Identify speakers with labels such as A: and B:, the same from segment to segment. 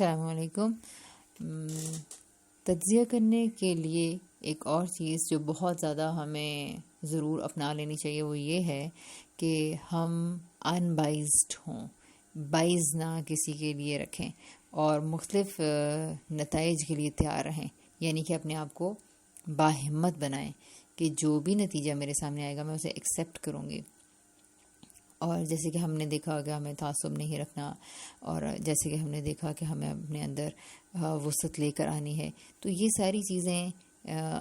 A: السلام علیکم۔ تجزیہ کرنے کے لیے ایک اور چیز جو بہت زیادہ ہمیں ضرور اپنا لینی چاہیے وہ یہ ہے کہ ہم ان بائزڈ ہوں، بائز نہ کسی کے لیے رکھیں اور مختلف نتائج کے لیے تیار رہیں، یعنی کہ اپنے آپ کو باہمت بنائیں کہ جو بھی نتیجہ میرے سامنے آئے گا میں اسے ایکسیپٹ کروں گی۔ اور جیسے کہ ہم نے دیکھا کہ ہمیں تعصب نہیں رکھنا، اور جیسے کہ ہم نے دیکھا کہ ہمیں اپنے اندر وسعت لے کر آنی ہے، تو یہ ساری چیزیں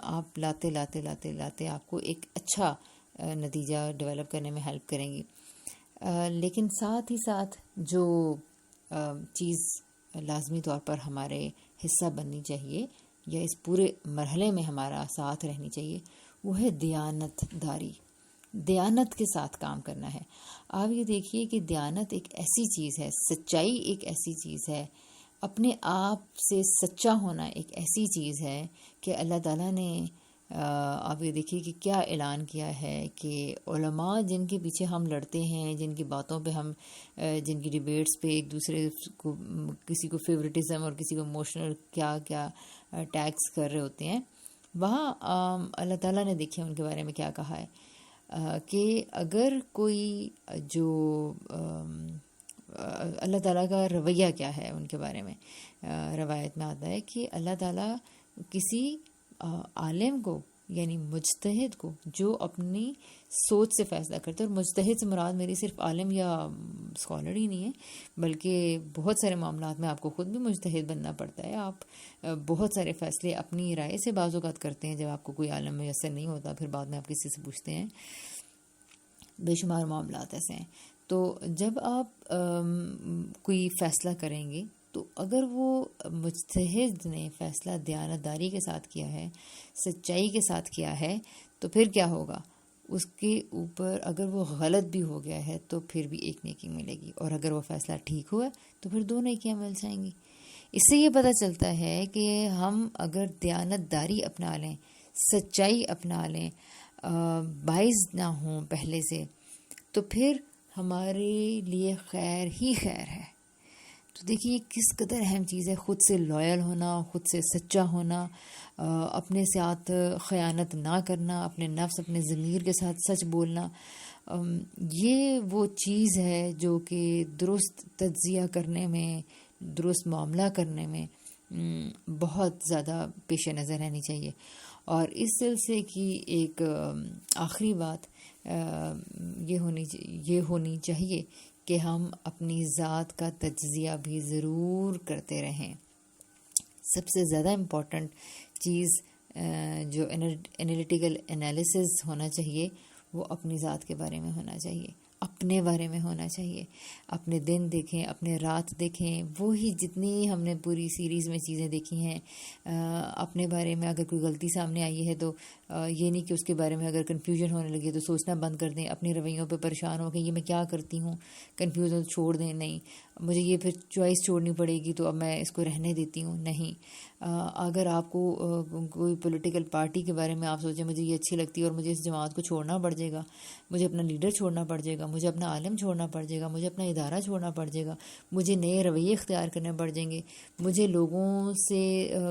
A: آپ لاتے آپ کو ایک اچھا نتیجہ ڈیولپ کرنے میں ہیلپ کریں گی۔ لیکن ساتھ ہی ساتھ جو چیز لازمی طور پر ہمارے حصہ بننی چاہیے یا اس پورے مرحلے میں ہمارا ساتھ رہنی چاہیے وہ ہے دیانت داری، دیانت کے ساتھ کام کرنا ہے۔ آپ یہ دیکھیے کہ دیانت ایک ایسی چیز ہے، سچائی ایک ایسی چیز ہے، اپنے آپ سے سچا ہونا ایک ایسی چیز ہے کہ اللہ تعالیٰ نے آپ یہ دیکھیے کہ کیا اعلان کیا ہے کہ علماء جن کے پیچھے ہم لڑتے ہیں، جن کی باتوں پہ ہم جن کی ڈیبیٹس پہ ایک دوسرے کو کسی کو فیوریٹزم اور کسی کو ایموشنل کیا ٹیگس کر رہے ہوتے ہیں، وہاں اللہ تعالیٰ نے دیکھیں ان کے بارے میں کیا کہا ہے کہ اگر کوئی جو اللہ تعالیٰ کا رویہ کیا ہے ان کے بارے میں روایت میں آتا ہے کہ اللہ تعالیٰ کسی عالم کو یعنی مجتہد کو جو اپنی سوچ سے فیصلہ کرتے ہیں، اور مجتہد سے مراد میری صرف عالم یا اسکالر ہی نہیں ہے بلکہ بہت سارے معاملات میں آپ کو خود بھی مجتہد بننا پڑتا ہے۔ آپ بہت سارے فیصلے اپنی رائے سے بعض اوقات کرتے ہیں جب آپ کو کوئی عالم میسر نہیں ہوتا، پھر بعد میں آپ کسی سے پوچھتے ہیں، بے شمار معاملات ایسے ہیں۔ تو جب آپ کوئی فیصلہ کریں گے تو اگر وہ مجتہد نے فیصلہ دیانتداری کے ساتھ کیا ہے، سچائی کے ساتھ کیا ہے، تو پھر کیا ہوگا؟ اس کے اوپر اگر وہ غلط بھی ہو گیا ہے تو پھر بھی ایک نیکی ملے گی، اور اگر وہ فیصلہ ٹھیک ہوا تو پھر 2 نیکیاں مل جائیں گی۔ اس سے یہ پتہ چلتا ہے کہ ہم اگر دیانتداری اپنا لیں، سچائی اپنا لیں، باعث نہ ہوں پہلے سے، تو پھر ہمارے لیے خیر ہی خیر ہے۔ تو دیکھیے کس قدر اہم چیز ہے خود سے لائل ہونا، خود سے سچا ہونا، اپنے ساتھ خیانت نہ کرنا، اپنے نفس اپنے ضمیر کے ساتھ سچ بولنا۔ یہ وہ چیز ہے جو کہ درست تجزیہ کرنے میں، درست معاملہ کرنے میں بہت زیادہ پیش نظر رہنی چاہیے۔ اور اس سلسلے کی ایک آخری بات یہ ہونی چاہیے کہ ہم اپنی ذات کا تجزیہ بھی ضرور کرتے رہیں۔ سب سے زیادہ امپورٹنٹ چیز جو انالیٹیکل انالیسز ہونا چاہیے وہ اپنی ذات کے بارے میں ہونا چاہیے، اپنے بارے میں ہونا چاہیے۔ اپنے دن دیکھیں، اپنے رات دیکھیں، وہی جتنی ہم نے پوری سیریز میں چیزیں دیکھی ہیں، اپنے بارے میں اگر کوئی غلطی سامنے آئی ہے تو یہ نہیں کہ اس کے بارے میں اگر کنفیوژن ہونے لگے تو سوچنا بند کر دیں، اپنے رویوں پہ پریشان ہو کہ یہ میں کیا کرتی ہوں، کنفیوژن چھوڑ دیں، نہیں مجھے یہ پھر چوائس چھوڑنی پڑے گی تو اب میں اس کو رہنے دیتی ہوں، نہیں۔ اگر آپ کو کوئی پولیٹیکل پارٹی کے بارے میں آپ سوچیں مجھے یہ اچھی لگتی ہے اور مجھے اس جماعت کو چھوڑنا پڑ جائے گا، مجھے اپنا لیڈر چھوڑنا پڑ جائے گا، مجھے اپنا عالم چھوڑنا پڑ جائے گا، مجھے اپنا ادارہ چھوڑنا پڑ جائے گا، مجھے نئے رویے اختیار کرنے پڑ جائیں گے، مجھے لوگوں سے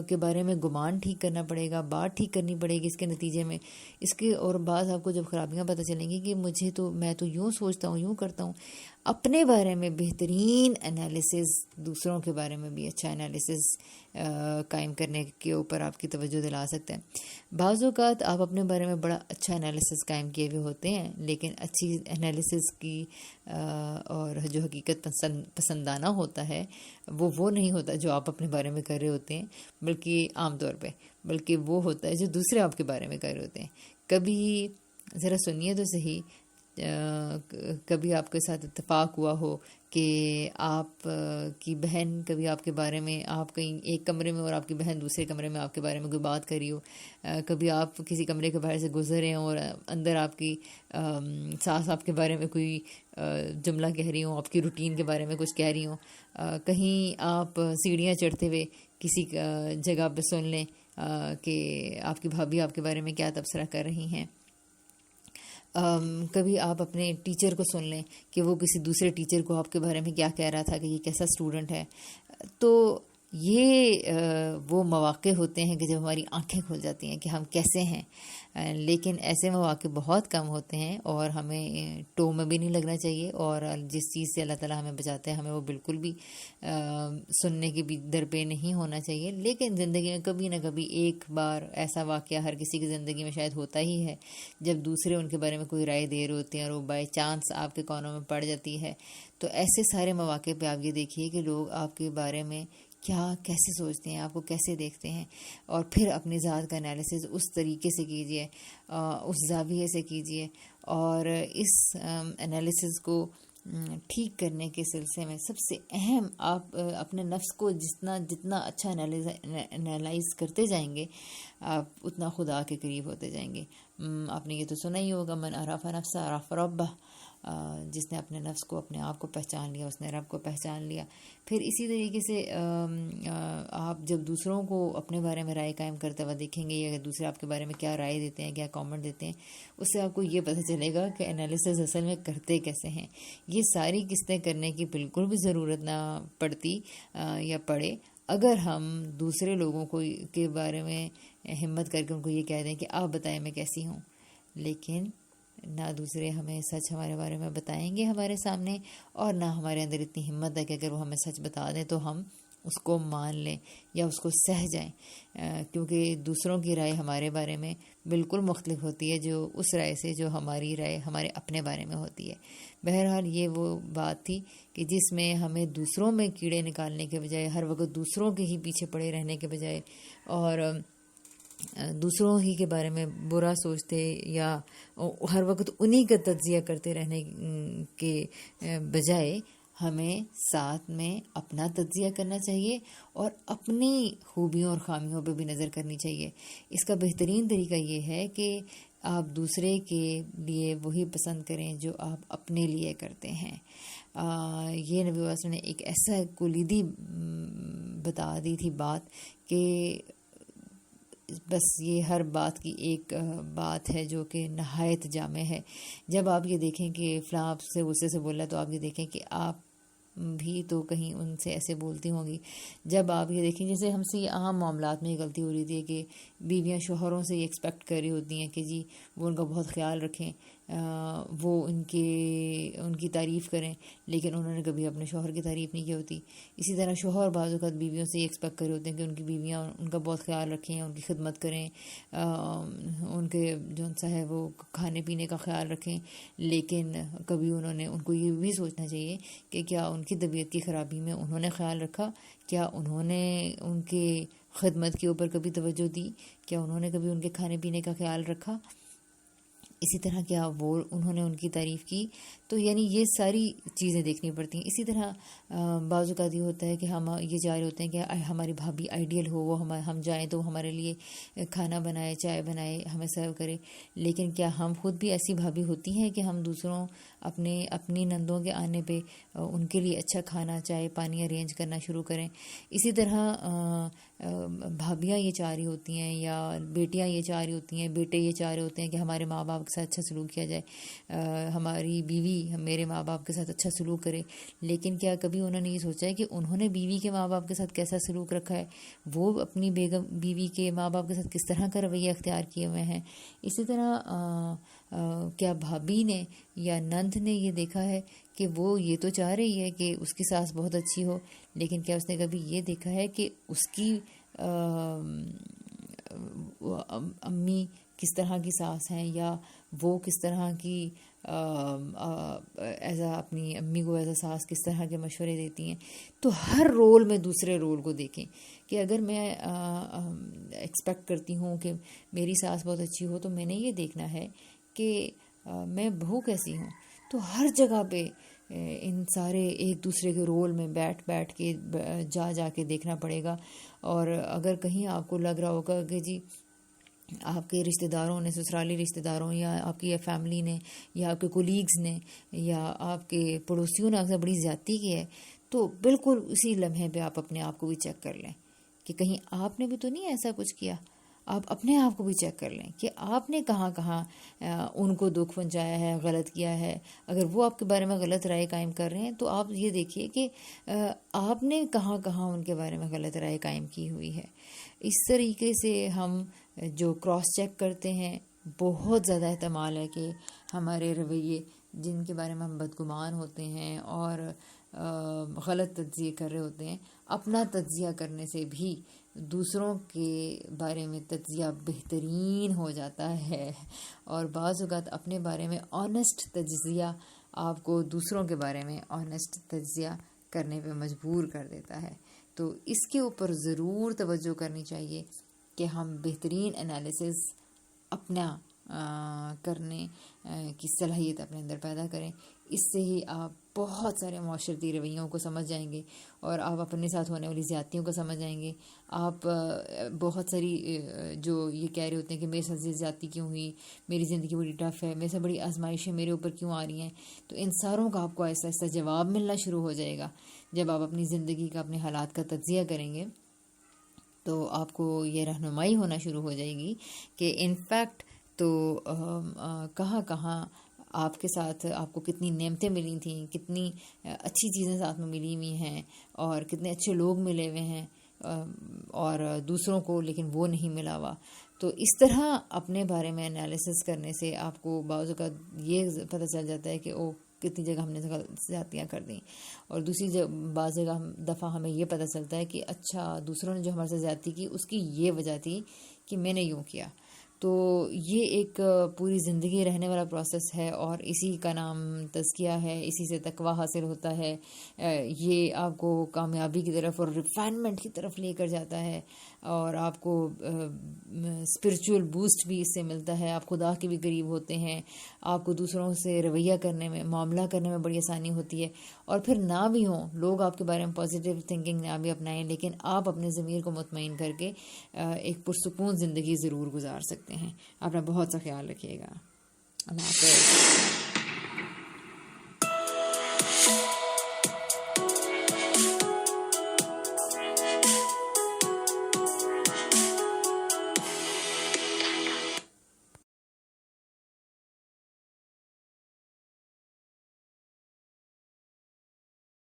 A: کے بارے میں گمان ٹھیک کرنا پڑے گا، بات ٹھیک کرنی پڑے گی، اس کے نتیجے میں اس کے اور بعض آپ کو جب خرابیاں پتہ چلیں گی کہ میں تو یوں سوچتا ہوں، یوں کرتا ہوں۔ اپنے بارے میں بہترین انالیسز، دوسروں کے بارے میں بھی اچھا انالیسز قائم کرنے کے اوپر آپ کی توجہ دلا سکتے ہیں۔ بعض اوقات آپ اپنے بارے میں بڑا اچھا انالیسز قائم کیے ہوئے ہوتے ہیں، لیکن اچھی انالیسز کی اور جو حقیقت پسندانہ ہوتا ہے وہ نہیں ہوتا جو آپ اپنے بارے میں کر رہے ہوتے ہیں، بلکہ عام طور پہ بلکہ وہ ہوتا ہے جو دوسرے آپ کے بارے میں کر رہے ہوتے ہیں۔ کبھی ذرا سنیے تو صحیح، کبھی آپ کے ساتھ اتفاق ہوا ہو کہ آپ کی بہن کبھی آپ کے بارے میں، آپ کہیں ایک کمرے میں اور آپ کی بہن دوسرے کمرے میں آپ کے بارے میں کوئی بات کر رہی ہو، کبھی آپ کسی کمرے کے باہر سے گزر رہے ہوں اور اندر آپ کی ساس آپ کے بارے میں کوئی جملہ کہہ رہی ہوں، آپ کی روٹین کے بارے میں کچھ کہہ رہی ہوں، کہیں آپ سیڑھیاں چڑھتے ہوئے کسی جگہ پہ سن لیں کہ آپ کی بھابھی آپ کے بارے میں کیا تبصرہ کر رہی ہیں، کبھی آپ اپنے ٹیچر کو سن لیں کہ وہ کسی دوسرے ٹیچر کو آپ کے بارے میں کیا کہہ رہا تھا کہ یہ کیسا اسٹوڈنٹ ہے۔ تو یہ وہ مواقع ہوتے ہیں کہ جب ہماری آنکھیں کھل جاتی ہیں کہ ہم کیسے ہیں. لیکن ایسے مواقع بہت کم ہوتے ہیں اور ہمیں ٹو میں بھی نہیں لگنا چاہیے, اور جس چیز سے اللہ تعالیٰ ہمیں بچاتے ہیں ہمیں وہ بالکل بھی سننے کی بھی درپے نہیں ہونا چاہیے. لیکن زندگی میں کبھی نہ کبھی ایک بار ایسا واقعہ ہر کسی کی زندگی میں شاید ہوتا ہی ہے جب دوسرے ان کے بارے میں کوئی رائے دے رہے ہوتے ہیں اور وہ بائی چانس آپ کے کانوں میں پڑ جاتی ہے. تو ایسے سارے مواقع پہ آپ یہ دیکھیے کہ لوگ آپ کے بارے میں کیا کیسے سوچتے ہیں, آپ کو کیسے دیکھتے ہیں, اور پھر اپنی ذات کا انالیسز اس طریقے سے کیجیے, اس زاویے سے کیجیے. اور اس انالیسز کو ٹھیک کرنے کے سلسلے میں سب سے اہم, آپ اپنے نفس کو جتنا اچھا انالائز کرتے جائیں گے آپ اتنا خدا کے قریب ہوتے جائیں گے. آپ نے یہ تو سنا ہی ہوگا, من عرف نفسہ عرف ربہ, جس نے اپنے نفس کو اپنے آپ کو پہچان لیا اس نے رب کو پہچان لیا. پھر اسی طریقے سے آپ جب دوسروں کو اپنے بارے میں رائے قائم کرتے ہوئے دیکھیں گے یا دوسرے آپ کے بارے میں کیا رائے دیتے ہیں, کیا کامنٹ دیتے ہیں, اس سے آپ کو یہ پتہ چلے گا کہ انالیسز اصل میں کرتے کیسے ہیں. یہ ساری قسطیں کرنے کی بالکل بھی ضرورت نہ پڑتی یا پڑے اگر ہم دوسرے لوگوں کو کے بارے میں ہمت کر کے ان کو یہ کہہ دیں کہ آپ بتائیں میں کیسی ہوں. لیکن نہ دوسرے ہمیں سچ ہمارے بارے میں بتائیں گے ہمارے سامنے, اور نہ ہمارے اندر اتنی ہمت ہے کہ اگر وہ ہمیں سچ بتا دیں تو ہم اس کو مان لیں یا اس کو سہ جائیں, کیونکہ دوسروں کی رائے ہمارے بارے میں بالکل مختلف ہوتی ہے جو اس رائے سے جو ہماری رائے ہمارے اپنے بارے میں ہوتی ہے. بہرحال یہ وہ بات تھی کہ جس میں ہمیں دوسروں میں کیڑے نکالنے کے بجائے, ہر وقت دوسروں کے ہی پیچھے پڑے رہنے کے بجائے اور دوسروں ہی کے بارے میں برا سوچتے یا ہر وقت انہی کا تجزیہ کرتے رہنے کے بجائے ہمیں ساتھ میں اپنا تجزیہ کرنا چاہیے اور اپنی خوبیوں اور خامیوں پہ بھی نظر کرنی چاہیے. اس کا بہترین طریقہ یہ ہے کہ آپ دوسرے کے لیے وہی پسند کریں جو آپ اپنے لیے کرتے ہیں. یہ نبی واسطہ نے ایک ایسا کلیدی بتا دی تھی بات کہ بس یہ ہر بات کی ایک بات ہے جو کہ نہایت جامع ہے. جب آپ یہ دیکھیں کہ فلاں آپ سے غصے سے بول رہا ہے تو آپ یہ دیکھیں کہ آپ بھی تو کہیں ان سے ایسے بولتی ہوں گی. جب آپ یہ دیکھیں جیسے ہم سے یہ عام معاملات میں یہ غلطی ہو رہی تھی کہ بیویاں شوہروں سے یہ ایکسپیکٹ کر رہی ہوتی ہیں کہ جی وہ ان کا بہت خیال رکھیں, وہ ان کی تعریف کریں, لیکن انہوں نے کبھی اپنے شوہر کی تعریف نہیں کی ہوتی. اسی طرح شوہر بعض اوقات بیویوں سے یہ ایکسپیکٹ کر رہے ہوتے ہیں کہ ان کی بیویاں ان کا بہت خیال رکھیں, ان کی خدمت کریں, ان کے جو سا ہے وہ کھانے پینے کا خیال رکھیں. لیکن کبھی ان کو یہ بھی سوچنا چاہیے کہ کیا ان کی طبیعت کی خرابی میں انہوں نے خیال رکھا, کیا انہوں نے ان کے خدمت کے اوپر کبھی توجہ دی, کیا انہوں نے کبھی ان کے کھانے پینے کا خیال رکھا, اسی طرح کیا انہوں نے ان کی تعریف کی. تو یعنی یہ ساری چیزیں دیکھنی پڑتی ہیں. اسی طرح بعض اوقات یہ ہوتا ہے کہ ہم یہ جا رہے ہوتے ہیں کہ ہماری بھابھی آئیڈیل ہو, وہ ہم جائیں تو ہمارے لیے کھانا بنائے, چائے بنائے, ہمیں سرو کرے. لیکن کیا ہم خود بھی ایسی بھابھی ہوتی ہیں کہ ہم دوسروں اپنی نندوں کے آنے پہ ان کے لیے اچھا کھانا, چائے, پانی ارینج کرنا شروع کریں. اسی طرح بھابیاں یہ چاہ رہی ہوتی ہیں یا بیٹیاں یہ چاہ رہی ہوتی ہیں, بیٹے یہ چاہ رہے ہوتے ہیں کہ ہمارے ماں باپ کے ساتھ اچھا سلوک کیا جائے, ہماری بیوی میرے ماں باپ کے ساتھ اچھا سلوک کرے. لیکن کیا کبھی انہوں نے یہ سوچا ہے کہ انہوں نے بیوی کے ماں باپ کے ساتھ کیسا سلوک رکھا ہے, وہ اپنی بیوی کے ماں باپ کے ساتھ کس طرح کا رویہ اختیار کیے ہوئے ہیں. اسی طرح کیا بھابھی نے یا نند نے یہ دیکھا ہے کہ وہ یہ تو چاہ رہی ہے کہ اس کی ساس بہت اچھی ہو, لیکن کیا اس نے کبھی یہ دیکھا ہے کہ اس کی امی کس طرح کی ساس ہیں, یا وہ کس طرح کی اپنی امی کو ایز اے ساس کس طرح کے مشورے دیتی ہیں. تو ہر رول میں دوسرے رول کو دیکھیں کہ اگر میں ایکسپیکٹ کرتی ہوں کہ میری ساس بہت اچھی ہو تو میں نے یہ دیکھنا ہے کہ میں بہو کیسی ہوں. تو ہر جگہ پہ ان سارے ایک دوسرے کے رول میں بیٹھ کے جا کے دیکھنا پڑے گا. اور اگر کہیں آپ کو لگ رہا ہوگا کہ جی آپ کے رشتہ داروں نے, سسرالی رشتہ داروں یا آپ کی فیملی نے یا آپ کے کولیگز نے یا آپ کے پڑوسیوں نے آپ سے بڑی زیادتی کی ہے, تو بالکل اسی لمحے پہ آپ اپنے آپ کو بھی چیک کر لیں کہ کہیں آپ نے بھی تو نہیں ایسا کچھ کیا. آپ اپنے آپ کو بھی چیک کر لیں کہ آپ نے کہاں کہاں ان کو دکھ پہنچایا ہے، غلط کیا ہے. اگر وہ آپ کے بارے میں غلط رائے قائم کر رہے ہیں تو آپ یہ دیکھیے کہ آپ نے کہاں کہاں ان کے بارے میں غلط رائے قائم کی ہوئی ہے. اس طریقے سے ہم جو کراس چیک کرتے ہیں، بہت زیادہ احتمال ہے کہ ہمارے رویے جن کے بارے میں ہم بدگمان ہوتے ہیں اور غلط تجزیے کر رہے ہوتے ہیں، اپنا تجزیہ کرنے سے بھی دوسروں کے بارے میں تجزیہ بہترین ہو جاتا ہے. اور بعض اوقات اپنے بارے میں آنیسٹ تجزیہ آپ کو دوسروں کے بارے میں آنیسٹ تجزیہ کرنے پہ مجبور کر دیتا ہے. تو اس کے اوپر ضرور توجہ کرنی چاہیے کہ ہم بہترین انالیسز اپنا کرنے کی صلاحیت اپنے اندر پیدا کریں. اس سے ہی آپ بہت سارے معاشرتی رویوں کو سمجھ جائیں گے اور آپ اپنے ساتھ ہونے والی زیادتیوں کو سمجھ جائیں گے. آپ بہت ساری جو یہ کہہ رہے ہوتے ہیں کہ میرے ساتھ زیادتی کیوں ہوئی، میری زندگی بڑی ٹف ہے، میرے سے بڑی آزمائشیں میرے اوپر کیوں آ رہی ہیں، تو ان ساروں کا آپ کو ایسا ایسا جواب ملنا شروع ہو جائے گا. جب آپ اپنی زندگی کا، اپنے حالات کا تجزیہ کریں گے تو آپ کو یہ رہنمائی ہونا شروع ہو جائے گی کہ ان فیکٹ تو کہاں کہاں آپ کے ساتھ آپ کو کتنی نعمتیں ملی تھیں، کتنی اچھی چیزیں ساتھ میں ملی ہوئی ہیں اور کتنے اچھے لوگ ملے ہوئے ہیں اور دوسروں کو لیکن وہ نہیں ملا ہوا. تو اس طرح اپنے بارے میں انالیسس کرنے سے آپ کو بعض اوقات یہ پتہ چل جاتا ہے کہ کتنی جگہ ہم نے زیادتیاں کر دیں، اور دوسری بعض جگہ دفعہ ہمیں یہ پتہ چلتا ہے کہ اچھا دوسروں نے جو ہمارے سے زیادتی کی اس کی یہ وجہ تھی کہ میں نے یوں کیا. تو یہ ایک پوری زندگی رہنے والا پروسیس ہے اور اسی کا نام تزکیہ ہے، اسی سے تقویٰ حاصل ہوتا ہے. یہ آپ کو کامیابی کی طرف اور ریفائنمنٹ کی طرف لے کر جاتا ہے اور آپ کو اسپرچول بوسٹ بھی اس سے ملتا ہے. آپ خدا کے بھی قریب ہوتے ہیں، آپ کو دوسروں سے رویہ کرنے میں، معاملہ کرنے میں بڑی آسانی ہوتی ہے. اور پھر نہ بھی ہوں لوگ آپ کے بارے میں پازیٹیو تھنکنگ نہ بھی اپنائیں، لیکن آپ اپنے ضمیر کو مطمئن کر کے ایک پرسکون زندگی ضرور گزار سکتے ہیں. اپنا بہت سا خیال رکھیے گا. اللہ حافظ.